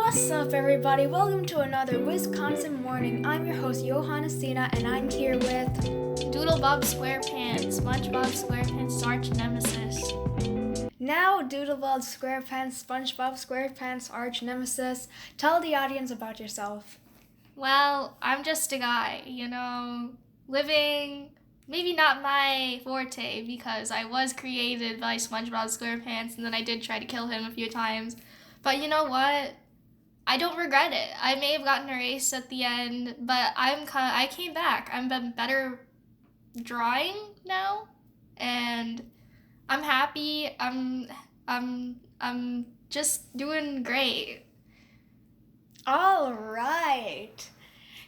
What's up, everybody? Welcome to another Wisconsin morning. I'm your host, Johannesina, and I'm here with Doodlebob SquarePants, SpongeBob SquarePants' arch nemesis. Now Doodlebob SquarePants, SpongeBob SquarePants' arch nemesis. Tell the audience about yourself. Well, I'm just a guy, living maybe not my forte because I was created by SpongeBob SquarePants and then I did try to kill him a few times. But you know what? I don't regret it. I may have gotten erased at the end, but I came back. I'm better drawing now, and I'm happy. I'm just doing great. All right.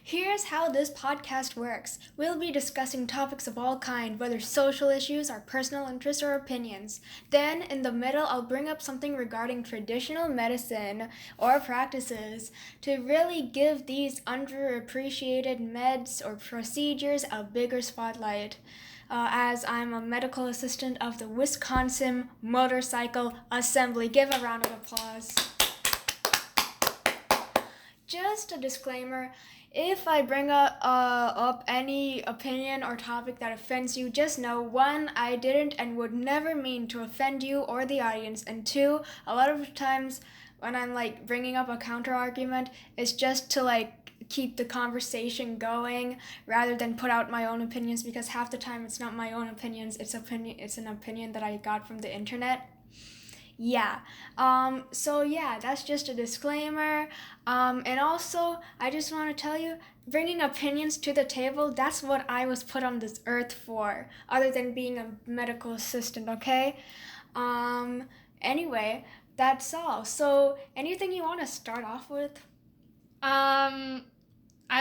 Here's how this podcast works. We'll be discussing topics of all kind, whether social issues, our personal interests, or opinions. Then, in the middle, I'll bring up something regarding traditional medicine or practices to really give these underappreciated meds or procedures a bigger spotlight. As I'm a medical assistant of the Wisconsin Motorcycle Assembly. Give a round of applause. Just a disclaimer, if I bring up any opinion or topic that offends you, just know, one, I didn't and would never mean to offend you or the audience, and two, a lot of times when I'm bringing up a counter argument, it's just to keep the conversation going rather than put out my own opinions, because half the time it's not my own opinions, it's an opinion that I got from the internet. So that's just a disclaimer. And also, I just want to tell you, bringing opinions to the table, that's what I was put on this earth for, other than being a medical assistant, okay? Anyway, that's all. So, anything you want to start off with? I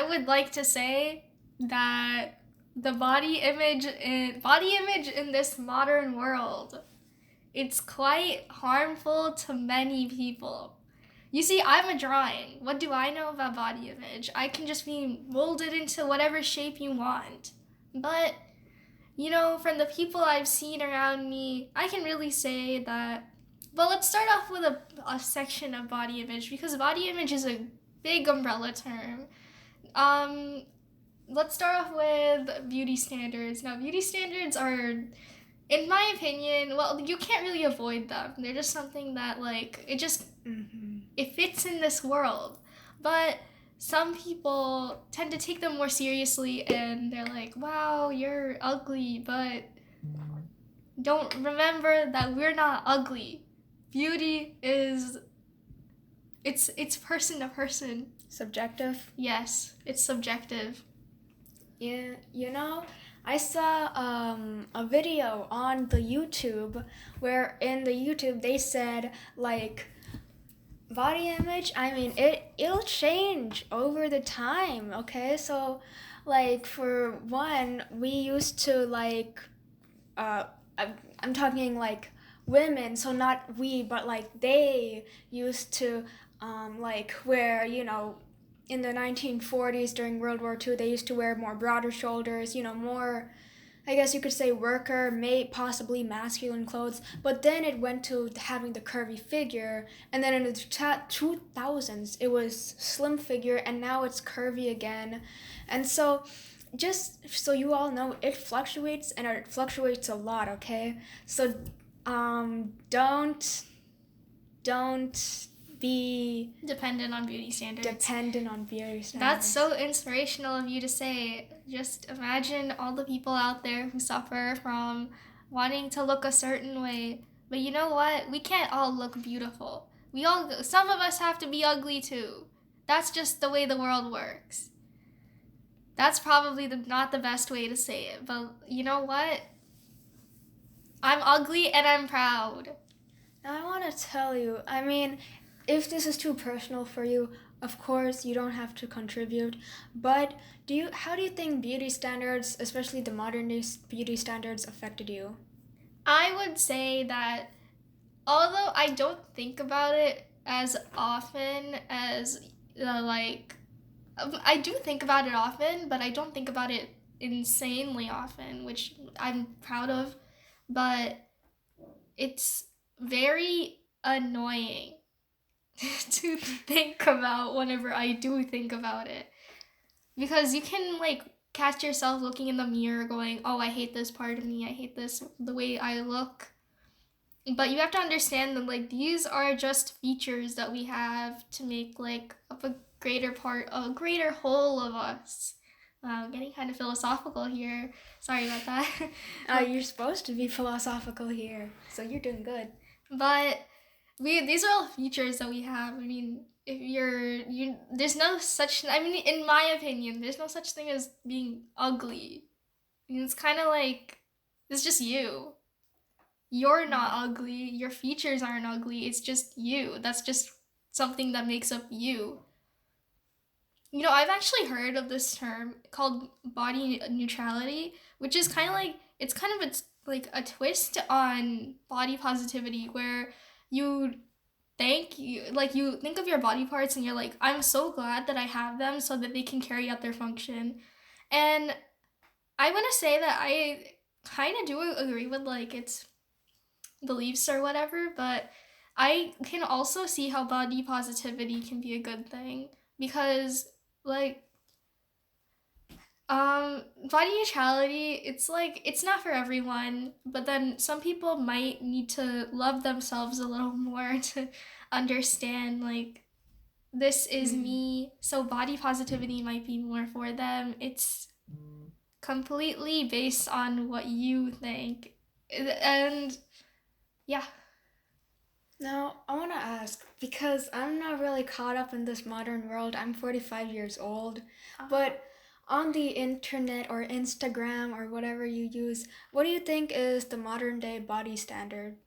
would like to say that the body image in this modern world, it's quite harmful to many people. You see, I'm a drawing. What do I know about body image? I can just be molded into whatever shape you want. But, from the people I've seen around me, I can really say that, well, let's start off with a section of body image, because body image is a big umbrella term. Let's start off with beauty standards. Now, beauty standards are, in my opinion, well, you can't really avoid them. They're just something that, it fits in this world. But some people tend to take them more seriously, and they're like, wow, you're ugly, but don't remember that we're not ugly. Beauty is, it's person to person. Subjective? Yes, it's subjective. Yeah, I saw a video on the YouTube where in the YouTube they said body image, I mean it'll change over the time, okay? So for one, we used to I'm talking women, so not we, but they used to wear, in the 1940s during World War II, they used to wear more broader shoulders, more, I guess you could say, worker, possibly masculine clothes. But then it went to having the curvy figure, and then in the 2000s, it was slim figure, and now it's curvy again. And so, just so you all know, it fluctuates, and it fluctuates a lot, okay? So, don't be dependent on beauty standards. That's so inspirational of you to say. Just imagine all the people out there who suffer from wanting to look a certain way. But you know what? We can't all look beautiful. Some of us have to be ugly too. That's just the way the world works. That's probably not the best way to say it, but you know what? I'm ugly and I'm proud. Now I want to tell you, I mean, if this is too personal for you, of course you don't have to contribute, but how do you think beauty standards, especially the modern day beauty standards, affected you? I would say that although I don't think about it as often as I do think about it often, but I don't think about it insanely often, which I'm proud of, but it's very annoying to think about whenever I do think about it. Because you can like catch yourself looking in the mirror going, oh, I hate this part of me, I hate this, the way I look. But you have to understand that like these are just features that we have to make like up a greater whole of us. Getting kind of philosophical here. Sorry about that. You're supposed to be philosophical here, so you're doing good. But these are all features that we have. I mean, if there's no such. I mean, in my opinion, there's no such thing as being ugly. I mean, it's kind of like it's just you. You're not ugly. Your features aren't ugly. It's just you. That's just something that makes up you. You know, I've actually heard of this term called body neutrality, which is kind of like it's like a twist on body positivity where you you think of your body parts and you're like, I'm so glad that I have them so that they can carry out their function. And I want to say that I kind of do agree with like its beliefs or whatever, but I can also see how body positivity can be a good thing because like body neutrality, it's like it's not for everyone, but then some people might need to love themselves a little more to understand like this is me. So body positivity might be more for them. It's completely based on what you think. And yeah. Now, I want to ask, because I'm not really caught up in this modern world. I'm 45 years old, but on the internet or Instagram or whatever you use, what do you think is the modern day body standard?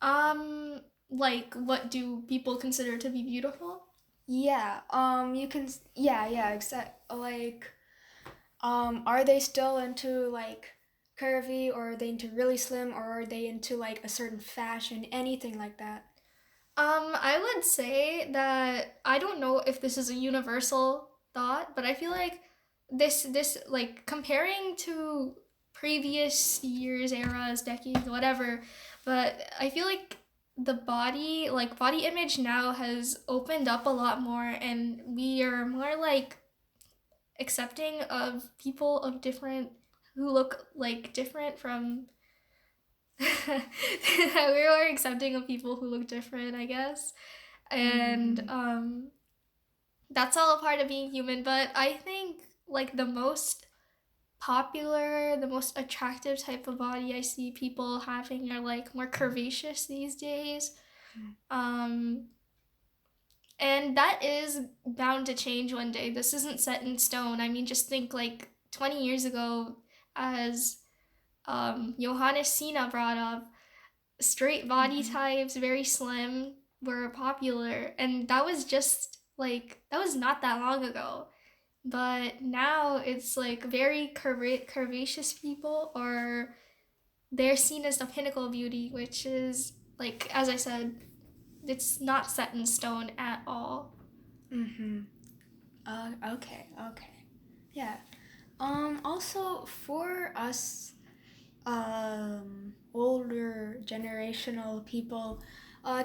Like what do people consider to be beautiful? Yeah, you can, yeah, except, like, are they still into, like, curvy, or are they into really slim, or are they into, like, a certain fashion, anything like that? I would say that I don't know if this is a universal thought, but I feel like this like comparing to previous years, eras, decades, whatever, but I feel like the body image now has opened up a lot more and we are more like accepting of people of different who look like different from we were accepting of people who look different, I guess. And that's all a part of being human. But I think like the most popular, the most attractive type of body I see people having are like more curvaceous these days. Um, and that is bound to change one day. This isn't set in stone. I mean, just think like 20 years ago, as Johannes Sina brought up, straight body types, very slim, were popular. And that was just like, that was not that long ago. But now it's like very curvaceous people, or they're seen as the pinnacle of beauty, which is, like, as I said, it's not set in stone at all. Okay. Yeah. Also, for us, older generational people,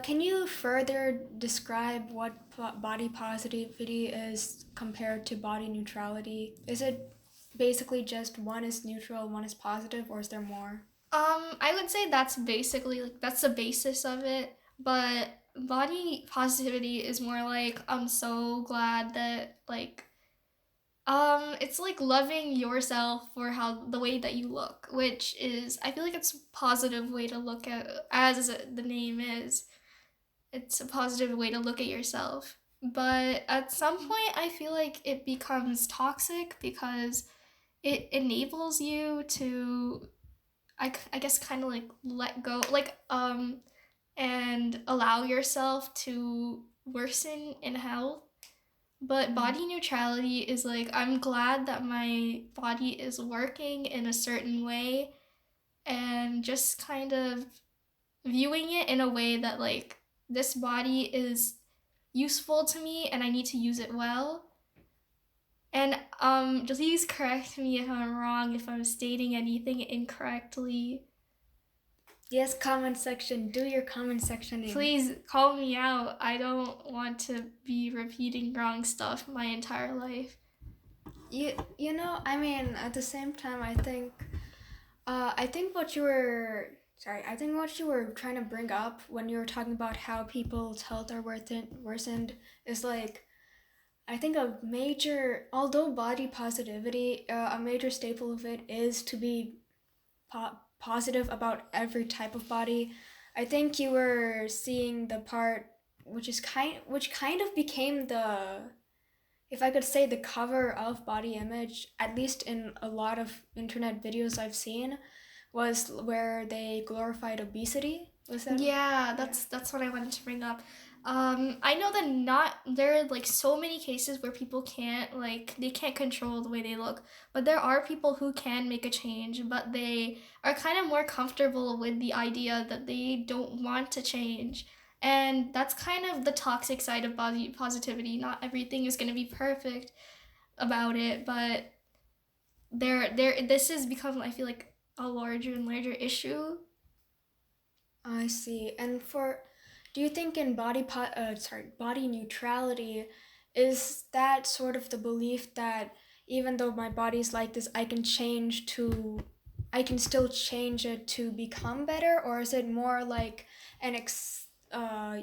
can you further describe what body positivity is compared to body neutrality? Is it basically just one is neutral, one is positive, or is there more? I would say that's basically like that's the basis of it, but body positivity is more like I'm so glad that like it's like loving yourself for how the way that you look, which is I feel like it's a positive way to look at as the name is. It's a positive way to look at yourself. But at some point I feel like it becomes toxic because it enables you to I guess kind of like let go like and allow yourself to worsen in health. But body neutrality is like, I'm glad that my body is working in a certain way and just kind of viewing it in a way that, like, this body is useful to me and I need to use it well. And please correct me if I'm wrong, if I'm stating anything incorrectly. Yes, comment section. Do your comment sectioning. Please call me out. I don't want to be repeating wrong stuff my entire life. You know, I mean, at the same time, I think what you were I think what you were trying to bring up when you were talking about how people's health are worsened is like, I think a major, although body positivity, a major staple of it is to be positive about every type of body. I think you were seeing the part which kind of became the, if I could say, the cover of body image, at least in a lot of internet videos I've seen, was where they glorified obesity. Was that? Yeah, that's what I wanted to bring up. I know that not there are like so many cases where people can't like they can't control the way they look, but there are people who can make a change, but they are kind of more comfortable with the idea that they don't want to change. And that's kind of the toxic side of body positivity. Not everything is going to be perfect about it, but there this has become, I feel like, a larger and larger issue. I see. And for, do you think in body neutrality, is that sort of the belief that even though my body's like this, I can still change it to become better, or is it more like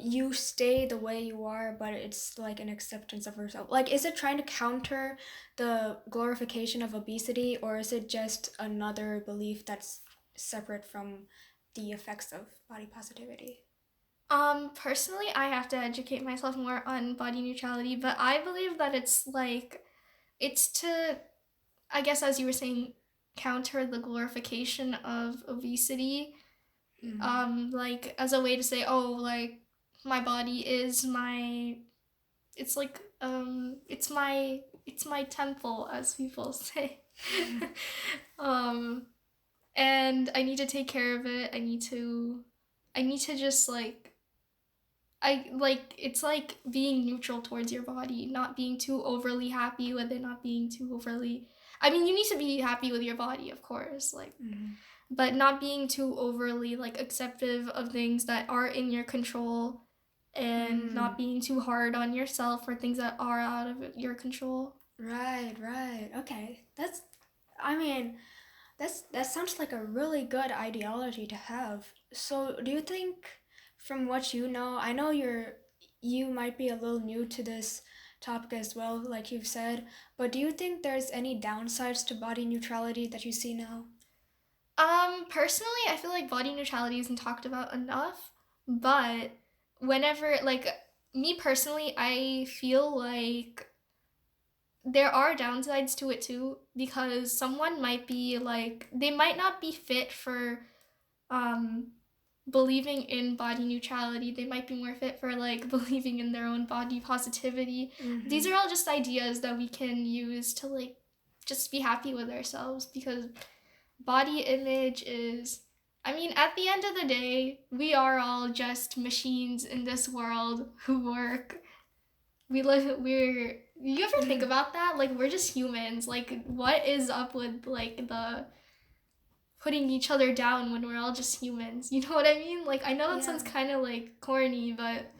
you stay the way you are, but it's like an acceptance of yourself? Like, is it trying to counter the glorification of obesity, or is it just another belief that's separate from the effects of body positivity? Personally, I have to educate myself more on body neutrality, but I believe that it's to, I guess, as you were saying, counter the glorification of obesity. Like as a way to say, oh, like my body is my, it's like, it's my temple, as people say. um, and I need to take care of it. I need to just like I like it's like being neutral towards your body, not being too overly happy with it, not being too overly, I mean, you need to be happy with your body, of course, like, but not being too overly like acceptive of things that are in your control, and not being too hard on yourself for things that are out of your control. Right, right. Okay. I mean, that sounds like a really good ideology to have. So, do you think, from what you know, I know you might be a little new to this topic as well, like you've said, but do you think there's any downsides to body neutrality that you see now? Personally, I feel like body neutrality isn't talked about enough, but whenever, like, me personally, I feel like there are downsides to it too, because someone might be like, they might not be fit for um believing in body neutrality. They might be more fit for like believing in their own body positivity. These are all just ideas that we can use to like just be happy with ourselves, because body image is, I mean, at the end of the day, we are all just machines in this world who work. You ever think about that? Like, we're just humans. Like, what is up with like the putting each other down when we're all just humans? You know what I mean? Like, I know that sounds kind of like corny, but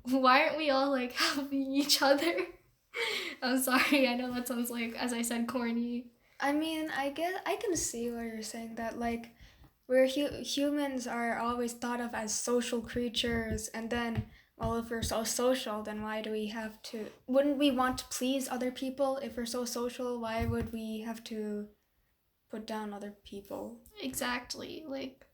why aren't we all like helping each other? I'm sorry, I know that sounds like, as I said, corny. I mean, I guess I can see what you're saying, that like humans are always thought of as social creatures, and then, well, if we're so social, then why do we have to? Wouldn't we want to please other people if we're so social? Why would we have to put down other people? Exactly. Like,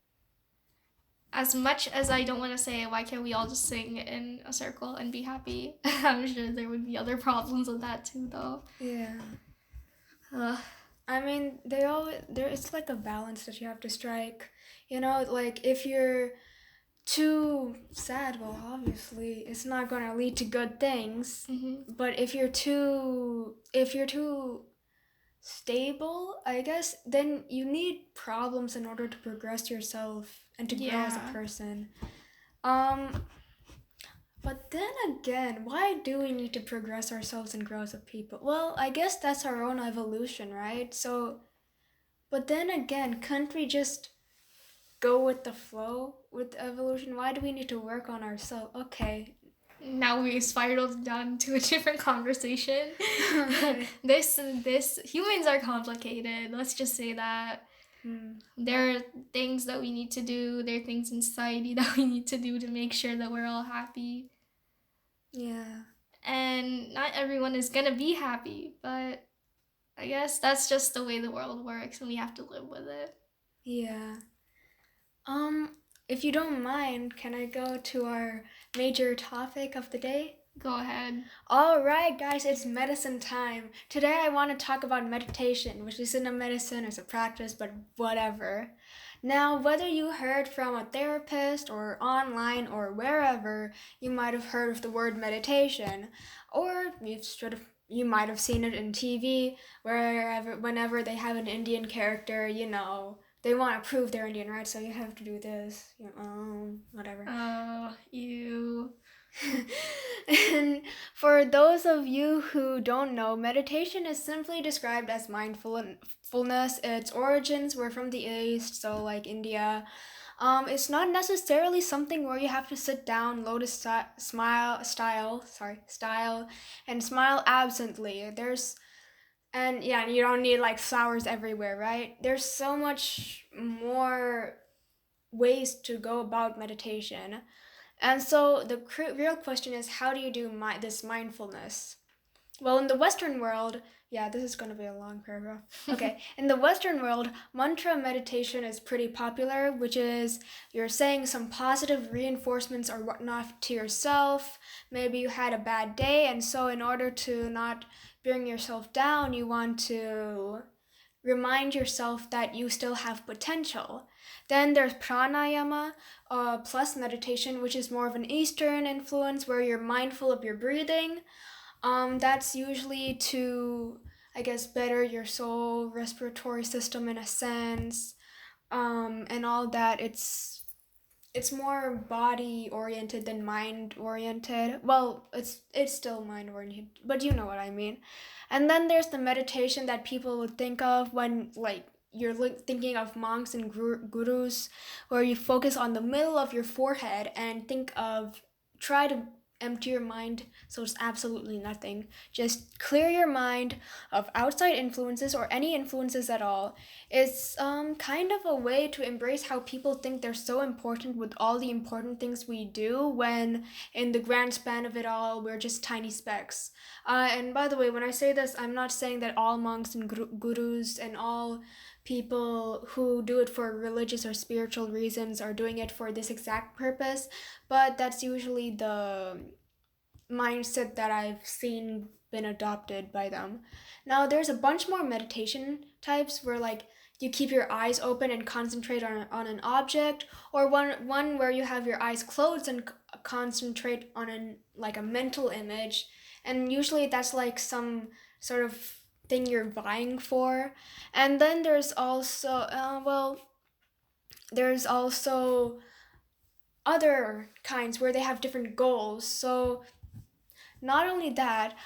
as much as I don't want to say, why can't we all just sing in a circle and be happy? I'm sure there would be other problems with that too, though. Yeah. Uh, I mean, it's like a balance that you have to strike. You know, like if you're too sad, well, obviously it's not going to lead to good things. But if you're too stable, I guess, then you need problems in order to progress yourself and to grow as a person. But then again, why do we need to progress ourselves and grow as a people? Well, I guess that's our own evolution, right? So, but then again, couldn't we just go with the flow with evolution? Why do we need to work on ourselves? Okay. Now we spiraled down to a different conversation. Okay. this humans are complicated. Let's just say that. There are things that we need to do. There are things in society that we need to do to make sure that we're all happy. Yeah. And not everyone is gonna be happy, but I guess that's just the way the world works, and we have to live with it. Yeah. If you don't mind, can I go to our major topic of the day? Go ahead. All right, guys, it's medicine time. Today I want to talk about meditation, which isn't a medicine, it's a practice, but whatever. Now, whether you heard from a therapist or online or wherever, you might have heard of the word meditation, or you might have seen it in TV, whenever they have an Indian character, they want to prove they're Indian, right? So you have to do this, whatever. Oh, you. And for those of you who don't know, meditation is simply described as mindfulness. Its origins were from the East, so like India. It's not necessarily something where you have to sit down, lotus style, and smile absently. And you don't need like flowers everywhere, right? There's so much more ways to go about meditation. And so the real question is, how do you do this mindfulness? Well, in the Western world, this is going to be a long paragraph. Okay, in the Western world, mantra meditation is pretty popular, which is you're saying some positive reinforcements or whatnot to yourself. Maybe you had a bad day, and so in order to not bring yourself down, you want to remind yourself that you still have potential. Then there's pranayama plus meditation, which is more of an Eastern influence where you're mindful of your breathing. That's usually to, I guess, better your soul, respiratory system in a sense, and all that. It's more body oriented than mind oriented. Well, it's still mind oriented, but you know what I mean. And then there's the meditation that people would think of when like you're thinking of monks and gurus, where you focus on the middle of your forehead and try to empty your mind so it's absolutely nothing. Just clear your mind of outside influences or any influences at all. It's kind of a way to embrace how people think they're so important with all the important things we do, when in the grand span of it all we're just tiny specks. And by the way, when I say this, I'm not saying that all monks and gurus and all people who do it for religious or spiritual reasons are doing it for this exact purpose, but that's usually the mindset that I've seen been adopted by them. Now there's a bunch more meditation types where like you keep your eyes open and concentrate on an object, or one where you have your eyes closed and concentrate on a mental image, and usually that's like some sort of thing you're vying for. And then there's also there's also other kinds where they have different goals. So not only that,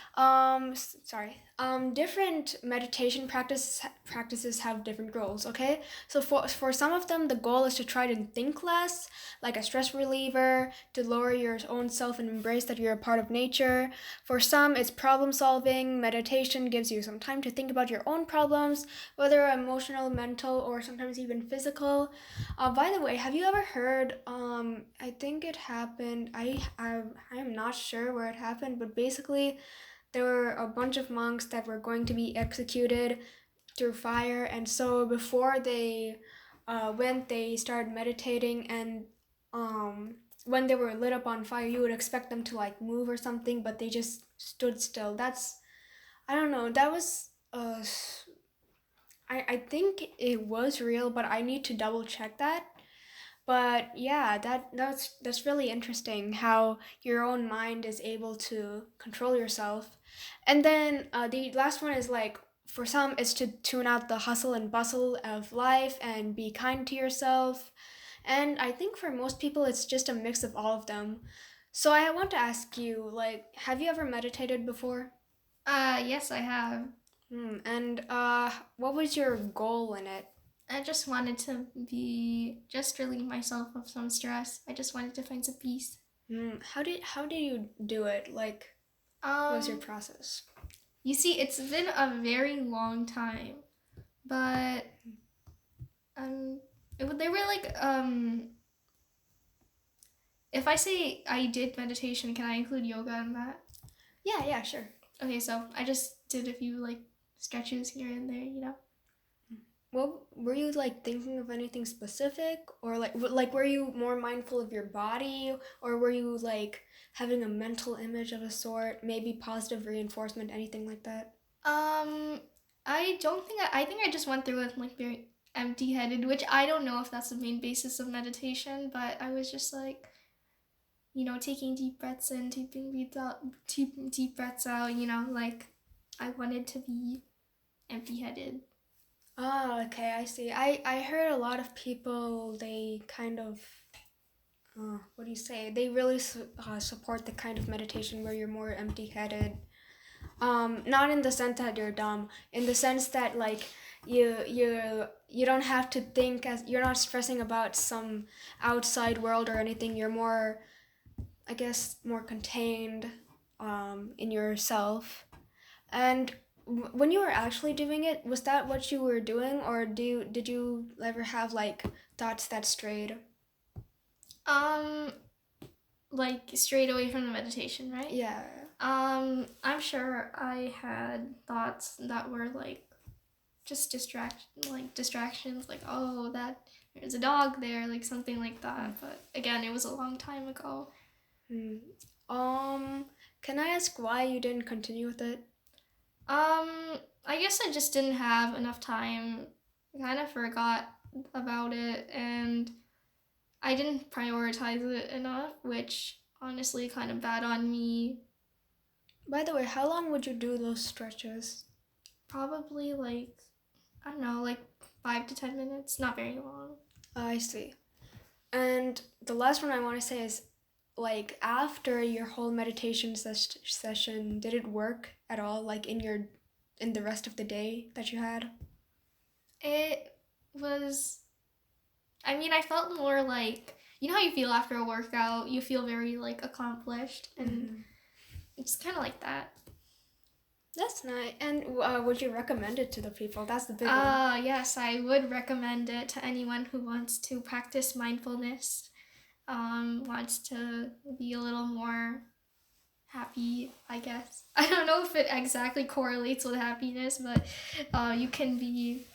different meditation practices have different goals. Okay, so for some of them, the goal is to try to think less, like a stress reliever, to lower your own self and embrace that you're a part of nature. For some, it's problem solving. Meditation gives you some time to think about your own problems, whether emotional, mental, or sometimes even physical. By the way, have you ever heard? I think it happened. I'm not sure where it happened, but basically, there were a bunch of monks that were going to be executed through fire, and so before they went, they started meditating, and when they were lit up on fire, you would expect them to like move or something, but they just stood still. I don't know. That was I think it was real, but I need to double check that. But yeah, that's really interesting how your own mind is able to control yourself. And then the last one is like, for some it's to tune out the hustle and bustle of life and be kind to yourself. And I think for most people it's just a mix of all of them. So I want to ask you, like, have you ever meditated before? Yes, I have. And what was your goal in it? I just wanted to relieve myself of some stress. I just wanted to find some peace. How did you do it? Like, what was your Um, process? you see, it's been a very long time, but they were like if I say I did meditation, can I include yoga in that? Yeah, sure. Okay, so I just did a few like stretches here and there, you know. Well, were you like thinking of anything specific, or like were you more mindful of your body, or were you like having a mental image of a sort, maybe positive reinforcement, anything like that? Um, I don't think I think I just went through it like very empty-headed, which I don't know if that's the main basis of meditation, but I was just like, taking deep breaths in, deep breaths out, like I wanted to be empty-headed. Oh, okay, I see. I heard a lot of people, they kind of, what do you say? They really support the kind of meditation where you're more empty-headed. Not in the sense that you're dumb, in the sense that like you don't have to think, as you're not stressing about some outside world or anything. You're more, I guess, more contained in yourself. And when you were actually doing it, was that what you were doing, or did you ever have like thoughts that strayed? Um, like straight away from the meditation, right? Yeah. I'm sure I had thoughts that were like just distractions, like oh that there's a dog there, like something like that. But again, it was a long time ago. Hmm. Can I ask why you didn't continue with it? I guess I just didn't have enough time. I kind of forgot about it, and I didn't prioritize it enough, which honestly kind of bad on me. By the way, how long would you do those stretches? Probably like I don't know, like 5 to 10 minutes, not very long. I see. And the last one I want to say is, like, after your whole meditation session, did it work at all? Like in the rest of the day that you had? It was, I mean, I felt more like, how you feel after a workout? You feel very like accomplished, and it's kind of like that. That's nice. And would you recommend it to the people? That's the big one. Yes, I would recommend it to anyone who wants to practice mindfulness, wants to be a little more happy, I guess. I don't know if it exactly correlates with happiness, but you can be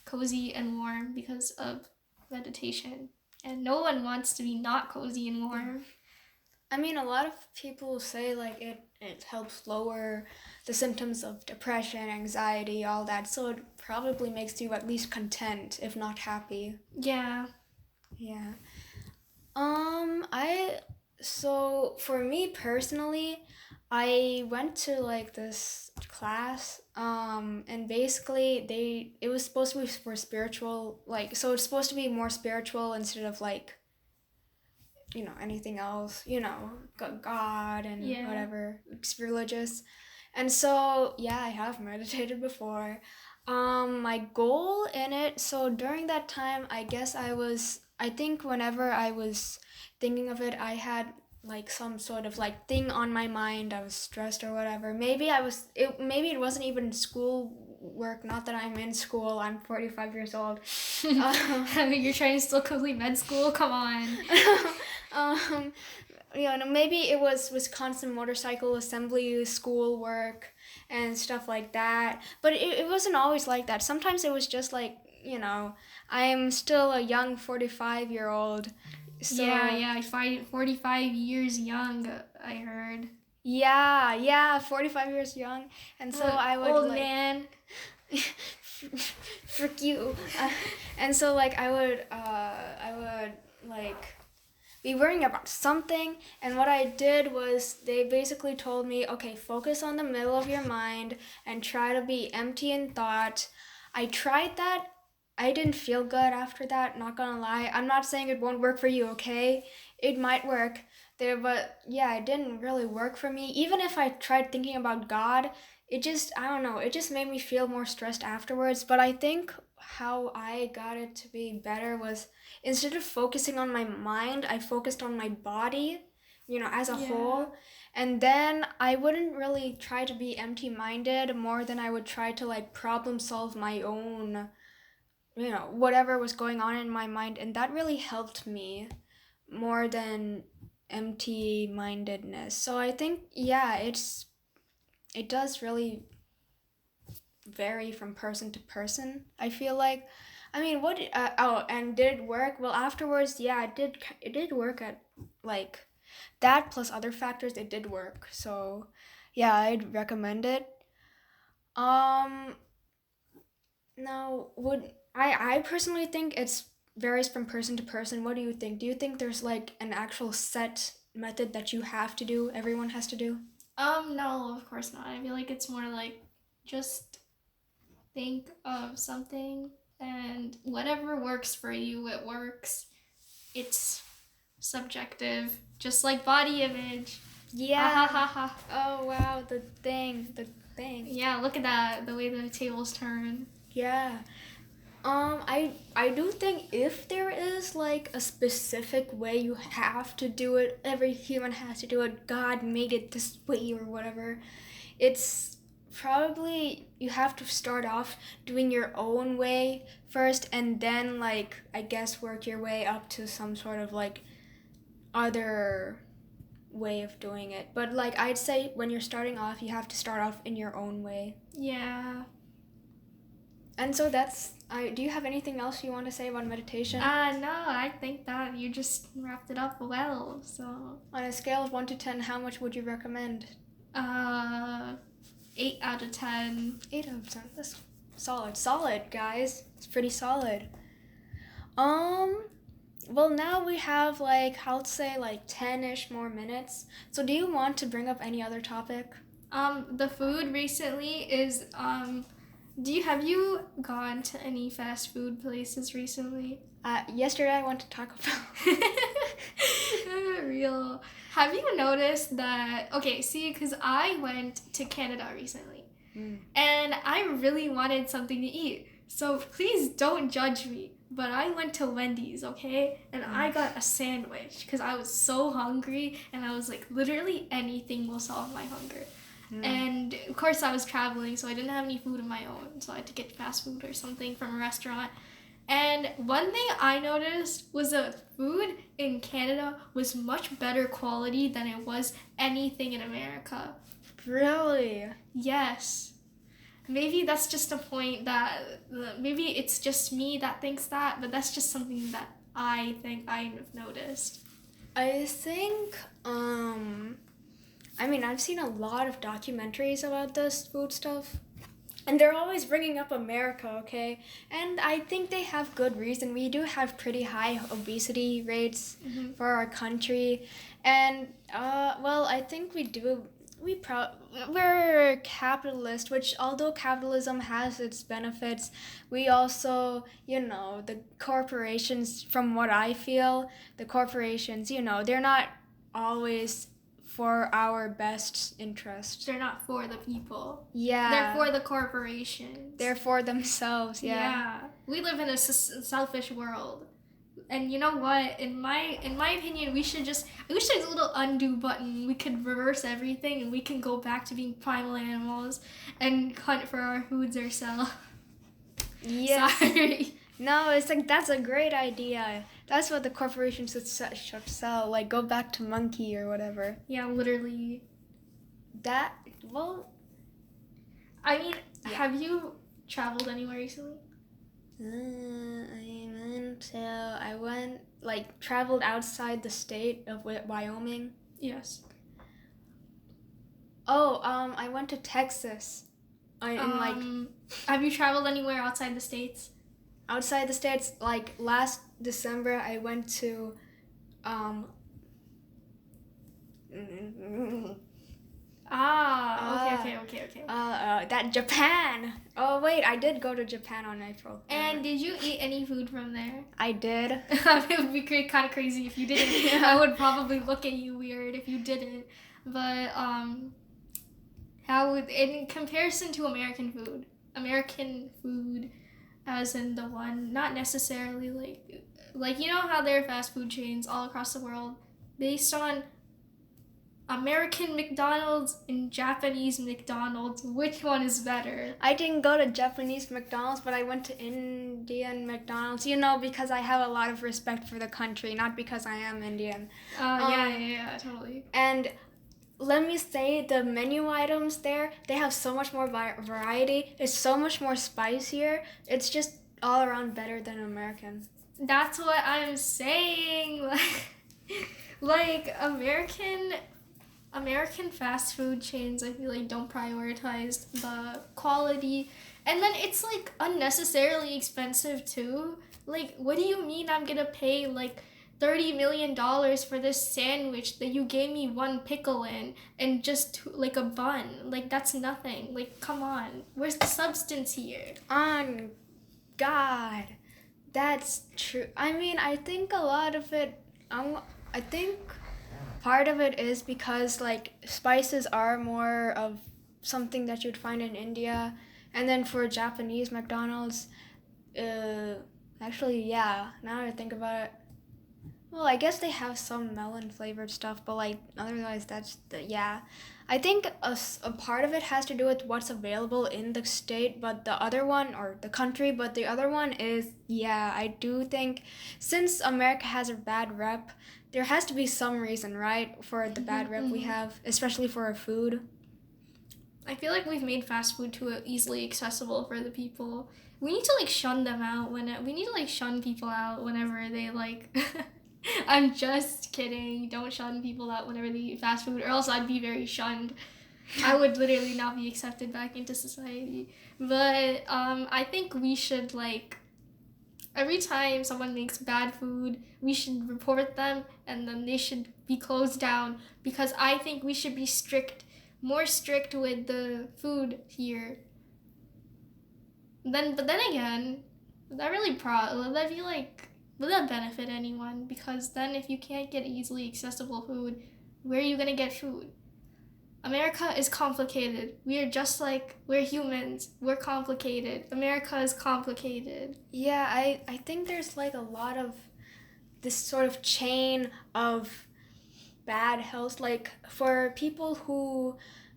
cozy and warm because of meditation. And no one wants to be not cozy and warm. I mean, a lot of people say like it helps lower the symptoms of depression, anxiety, all that. So it probably makes you at least content, if not happy. Yeah. Yeah. I so for me personally, I went to like this class, and basically it was supposed to be for spiritual, like, so it's supposed to be more spiritual instead of like, anything else, God and Yeah. whatever, it's religious. And so, yeah, I have meditated before. My goal in it, so during that time, I think whenever I was thinking of it, I had like some sort of like thing on my mind. I was stressed or whatever. Maybe it wasn't even school work. Not that I'm in school. I'm 45 years old. You're trying to still complete med school? Come on. um, maybe it was Wisconsin motorcycle assembly school work and stuff like that. But it wasn't always like that. Sometimes it was just like, I'm still a young 45-year-old. So, yeah, 45 years young, I heard. Yeah, 45 years young. And so I would old like... man. Frick you. And so like I would like be worrying about something, and what I did was they basically told me, okay, focus on the middle of your mind and try to be empty in thought. I tried that. I didn't feel good after that, not gonna lie. I'm not saying it won't work for you, okay? It might work, there, but yeah, it didn't really work for me. Even if I tried thinking about God, it just, I don't know, it just made me feel more stressed afterwards. But I think how I got it to be better was instead of focusing on my mind, I focused on my body, as a Yeah. whole. And then I wouldn't really try to be empty minded more than I would try to like problem solve my own, whatever was going on in my mind. And that really helped me more than empty mindedness. So I think yeah, it does really vary from person to person. I feel like, I mean, what? Oh, and did it work? Well, afterwards, yeah, it did. It did work at like that plus other factors. It did work. So yeah, I'd recommend it. Um, Now, would I personally think it's varies from person to person. What do you think? Do you think there's like an actual set method that you have to do, everyone has to do? No, of course not. I feel like it's more like just think of something and whatever works for you, it works. It's subjective, just like body image. Ha ha Yeah. ha ha. Oh wow, the thing. Yeah, look at that, the way the tables turn. Yeah. I do think if there is like a specific way you have to do it, every human has to do it, God made it this way or whatever, it's probably you have to start off doing your own way first and then like I guess work your way up to some sort of like other way of doing it. But like I'd say when you're starting off, you have to start off in your own way. Yeah. And so that's I do you have anything else you want to say about meditation? No, I think that you just wrapped it up well. So, On a scale of 1 to 10, how much would you recommend? uh, 8 out of 10. 8 out of 10. That's solid. Solid, guys. It's pretty solid. Um, well, now we have like, I'll say like 10-ish more minutes. So do you want to bring up any other topic? The food recently is, have you gone to any fast food places recently? Yesterday I went to Taco Bell. Real. Have you noticed that? Okay, see, because I went to Canada recently and I really wanted something to eat. So please don't judge me. But I went to Wendy's, okay? And I got a sandwich because I was so hungry and I was like, literally anything will solve my hunger. And of course, I was traveling, so I didn't have any food of my own. So I had to get fast food or something from a restaurant. And one thing I noticed was the food in Canada was much better quality than it was anything in America. Really? Yes. Maybe that's just a point that, maybe it's just me that thinks that, but that's just something that I think I've noticed. I think, I mean, I've seen a lot of documentaries about this food stuff. And they're always bringing up America, okay? And I think they have good reason. We do have pretty high obesity rates for our country. And, well, I think we do. We're capitalist, which although capitalism has its benefits, we also, the corporations, from what I feel, the corporations, they're not always for our best interest. They're not for the people. Yeah. They're for the corporations. They're for themselves, yeah. Yeah. We live in a selfish world. And you know what? In my opinion, I wish there's a little undo button. We could reverse everything and we can go back to being primal animals and hunt for our foods ourselves. Yeah. Sorry. No, it's like that's a great idea. That's what the corporations should sell. Like go back to monkey or whatever. Yeah, literally. That well. I mean, have you traveled anywhere recently? I went like traveled outside the state of Wyoming. Yes. Oh, I went to Texas. Have you traveled anywhere outside the states? Outside the states, like last December, I went to, Okay. okay. That Japan. Oh wait, I did go to Japan on April. And did you eat any food from there? I did. It would be kind of crazy if you didn't. Yeah. I would probably look at you weird if you didn't. But how would, in comparison to American food, as in the one, not necessarily like you know how there are fast food chains all across the world based on American McDonald's and Japanese McDonald's, which one is better? I didn't go to Japanese McDonald's, but I went to Indian McDonald's, because I have a lot of respect for the country, not because I am Indian. Yeah, totally. And let me say, the menu items there, they have so much more variety. It's so much more spicier. It's just all around better than American. That's what I'm saying. Like American fast food chains, I feel like, don't prioritize the quality. And then it's, like, unnecessarily expensive, too. Like, what do you mean I'm gonna pay, like, $30 million for this sandwich that you gave me one pickle in and just, like, a bun? Like, that's nothing. Like, come on. Where's the substance here? On God. That's true. I mean, I think a lot of it, I think part of it is because, like, spices are more of something that you'd find in India. And then for Japanese McDonald's, actually, yeah, now that I think about it, well, I guess they have some melon flavored stuff, but, like, otherwise yeah. I think a part of it has to do with what's available in the state, but the other one, or the country, but the other one is, yeah, I do think, since America has a bad rep, there has to be some reason, right, for the bad rep we have, especially for our food. I feel like we've made fast food too easily accessible for the people. We need to, like, shun them out we need to, like, shun people out whenever they, like... I'm just kidding. Don't shun people out whenever they eat fast food, or else I'd be very shunned. I would literally not be accepted back into society. But I think we should, like, every time someone makes bad food, we should report them, and then they should be closed down, because I think we should be more strict with the food here. But then again, that really I feel like, will that benefit anyone? Because then if you can't get easily accessible food, where are you going to get food? America is complicated. We're humans. We're complicated. America is complicated. Yeah, I think there's, like, a lot of this sort of chain of bad health. Like, for people who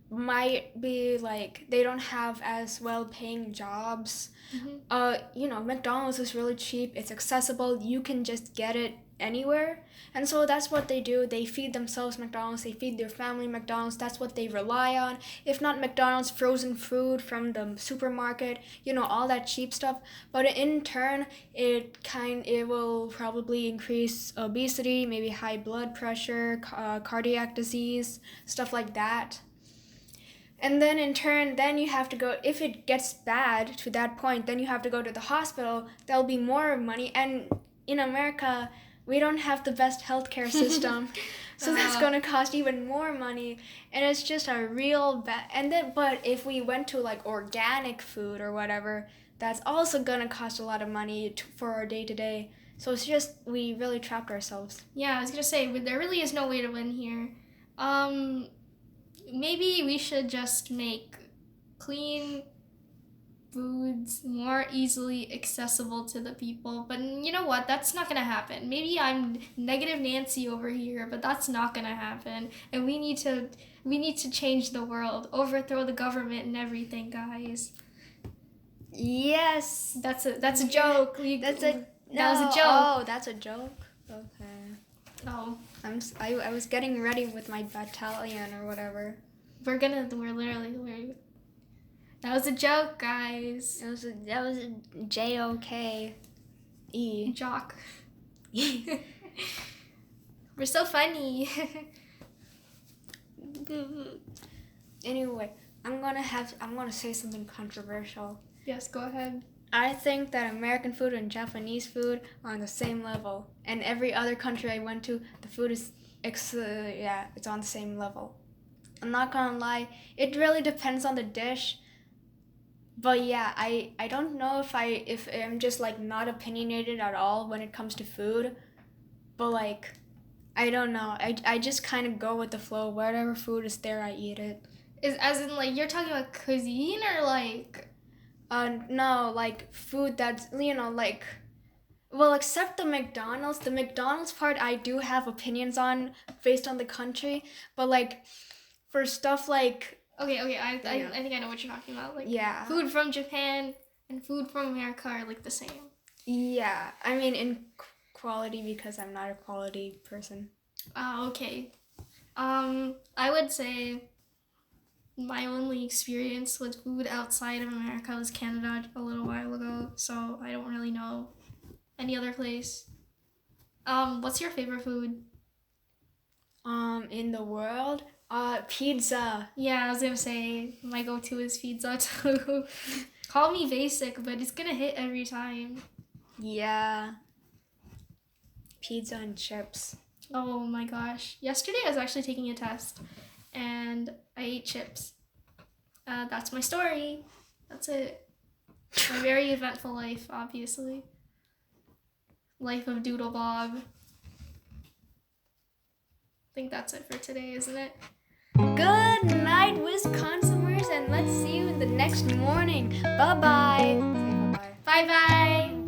might be, like, they don't have as well-paying jobs, McDonald's is really cheap, it's accessible, you can just get it anywhere, and so that's what they do. They feed themselves McDonald's, they feed their family McDonald's, that's what they rely on. If not McDonald's, frozen food from the supermarket, all that cheap stuff. But in turn, it will probably increase obesity, maybe high blood pressure, cardiac disease, stuff like that. And then in turn, then you have to go, if it gets bad to that point, then you have to go to the hospital. There'll be more money. And in America, we don't have the best healthcare system. So that's going to cost even more money. And it's just a real bad. But if we went to, like, organic food or whatever, that's also going to cost a lot of money for our day-to-day. So it's just, we really trapped ourselves. Yeah, I was going to say, there really is no way to win here. Maybe we should just make clean foods more easily accessible to the people. But you know what? That's not going to happen. Maybe I'm negative Nancy over here, but that's not going to happen. And we need to change the world, overthrow the government and everything, guys. Yes. That's a joke. That was a joke. Oh, that's a joke? Okay. Oh. I was getting ready with my battalion or whatever. We're literally. That was a joke, guys. That was a J-O-K-E. Jock. We're so funny. Anyway, I'm gonna say something controversial. Yes, go ahead. I think that American food and Japanese food are on the same level, and every other country I went to, the food is it's on the same level. I'm not gonna lie. It really depends on the dish. But yeah, I don't know if I'm just like not opinionated at all when it comes to food. But like I don't know. I just kind of go with the flow. Whatever food is there, I eat it. Is as in like you're talking about cuisine or like No, like food that's like well, except the McDonald's. The McDonald's part I do have opinions on based on the country, but like for stuff like okay, I think I know what you're talking about. Like yeah. Food from Japan and food from America are like the same. Yeah, I mean in quality because I'm not a quality person. Okay. I would say my only experience with food outside of America was Canada a little while ago, so I don't really know any other place. What's your favorite food? In the world, pizza. Yeah, I was gonna say my go-to is pizza too. Call me basic, but it's gonna hit every time. Yeah. Pizza and chips. Oh my gosh. Yesterday I was actually taking a test and I ate chips. That's my story. That's it. My very eventful life, obviously. Life of Doodlebob. I think that's it for today, isn't it? Good night, Wisconsiners, and let's see you in the next morning. Bye-bye. Bye-bye.